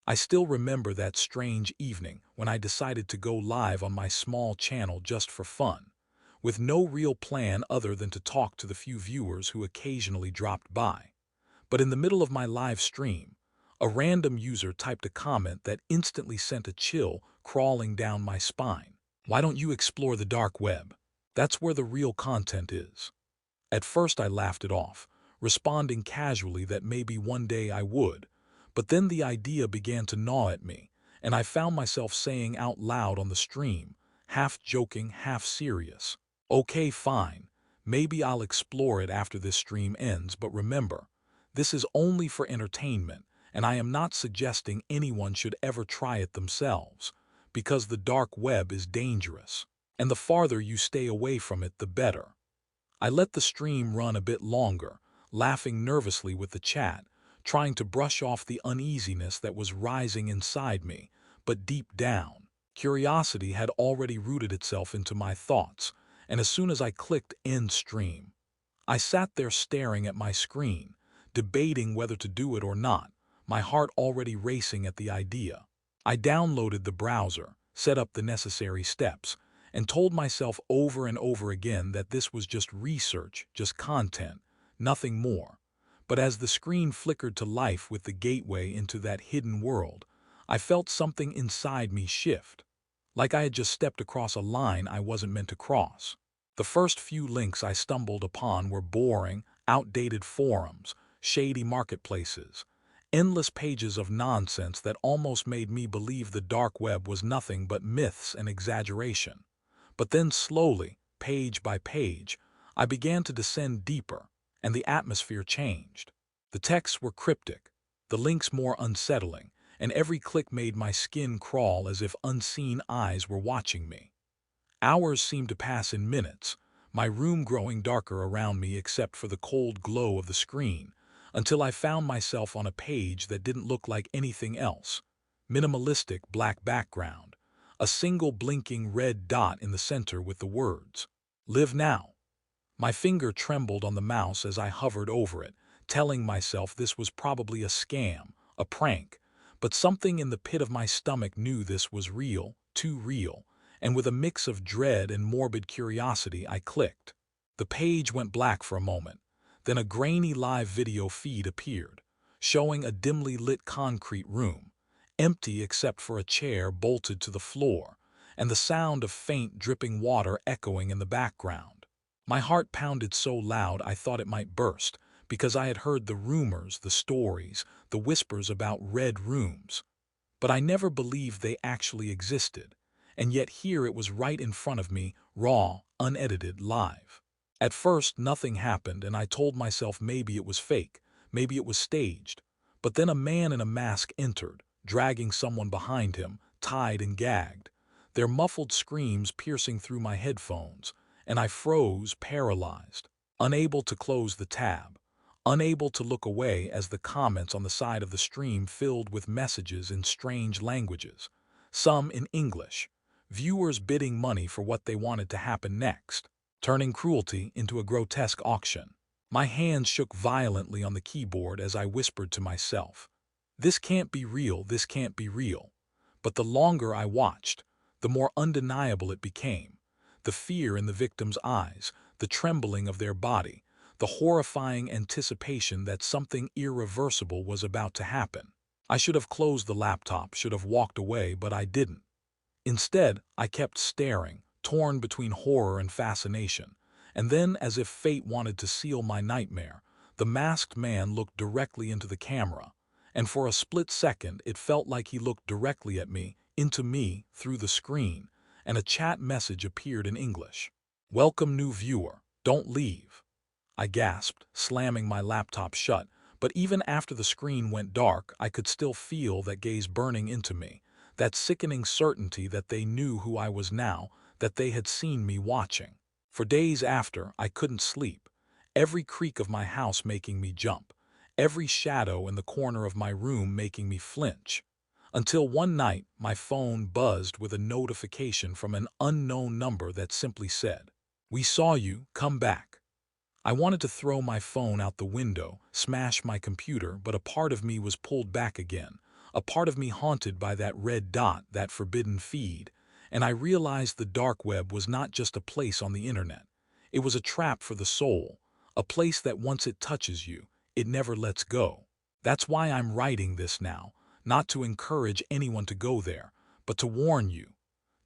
I still remember that strange evening when I decided to go live on my small channel just for fun, with no real plan other than to talk to the few viewers who occasionally dropped by. But in the middle of my live stream, a random user typed a comment that instantly sent a chill crawling down my spine. "Why don't you explore the dark web? That's where the real content is." At first I laughed it off, responding casually that maybe one day I would, but then the idea began to gnaw at me, and I found myself saying out loud on the stream, half joking, half serious, "Okay, fine, maybe I'll explore it after this stream ends, but remember, this is only for entertainment, and I am not suggesting anyone should ever try it themselves, because the dark web is dangerous, and the farther you stay away from it, the better." I let the stream run a bit longer, laughing nervously with the chat, trying to brush off the uneasiness that was rising inside me, but deep down, curiosity had already rooted itself into my thoughts, and as soon as I clicked end stream, I sat there staring at my screen, debating whether to do it or not, my heart already racing at the idea. I downloaded the browser, set up the necessary steps, and told myself over and over again that this was just research, just content, nothing more. But as the screen flickered to life with the gateway into that hidden world, I felt something inside me shift, like I had just stepped across a line I wasn't meant to cross. The first few links I stumbled upon were boring, outdated forums, shady marketplaces, endless pages of nonsense that almost made me believe the dark web was nothing but myths and exaggeration. But then slowly, page by page, I began to descend deeper, and the atmosphere changed. The texts were cryptic, the links more unsettling, and every click made my skin crawl as if unseen eyes were watching me. Hours seemed to pass in minutes, my room growing darker around me except for the cold glow of the screen, until I found myself on a page that didn't look like anything else. Minimalistic black background, a single blinking red dot in the center with the words, "Live now." My finger trembled on the mouse as I hovered over it, telling myself this was probably a scam, a prank, but something in the pit of my stomach knew this was real, too real, and with a mix of dread and morbid curiosity I clicked. The page went black for a moment, then a grainy live video feed appeared, showing a dimly lit concrete room, empty except for a chair bolted to the floor, and the sound of faint dripping water echoing in the background. My heart pounded so loud I thought it might burst, because I had heard the rumors, the stories, the whispers about red rooms. But I never believed they actually existed, and yet here it was right in front of me, raw, unedited, live. At first nothing happened, and I told myself maybe it was fake, maybe it was staged. But then a man in a mask entered, dragging someone behind him, tied and gagged, their muffled screams piercing through my headphones, and I froze, paralyzed, unable to close the tab, unable to look away as the comments on the side of the stream filled with messages in strange languages, some in English, viewers bidding money for what they wanted to happen next, turning cruelty into a grotesque auction. My hands shook violently on the keyboard as I whispered to myself, "This can't be real, this can't be real." But the longer I watched, the more undeniable it became. The fear in the victim's eyes, the trembling of their body, the horrifying anticipation that something irreversible was about to happen. I should have closed the laptop, should have walked away, but I didn't. Instead, I kept staring, torn between horror and fascination. And then, as if fate wanted to seal my nightmare, the masked man looked directly into the camera. And for a split second, it felt like he looked directly at me, into me, through the screen, and a chat message appeared in English. "Welcome, new viewer. Don't leave." I gasped, slamming my laptop shut, but even after the screen went dark, I could still feel that gaze burning into me, that sickening certainty that they knew who I was now, that they had seen me watching. For days after, I couldn't sleep, every creak of my house making me jump, every shadow in the corner of my room making me flinch. Until one night, my phone buzzed with a notification from an unknown number that simply said, "We saw you, come back." I wanted to throw my phone out the window, smash my computer, but a part of me was pulled back again, a part of me haunted by that red dot, that forbidden feed, and I realized the dark web was not just a place on the internet. It was a trap for the soul, a place that once it touches you, it never lets go. That's why I'm writing this now, not to encourage anyone to go there, but to warn you.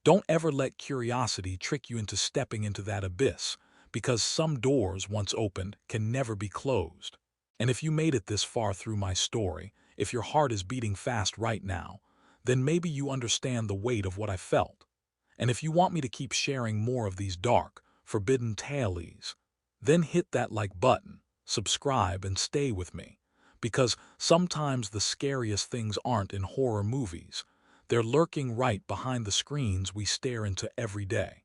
Don't ever let curiosity trick you into stepping into that abyss, because some doors, once opened, can never be closed. And if you made it this far through my story, if your heart is beating fast right now, then maybe you understand the weight of what I felt. And if you want me to keep sharing more of these dark, forbidden tales, then hit that like button, subscribe, and stay with me. Because sometimes the scariest things aren't in horror movies. They're lurking right behind the screens we stare into every day.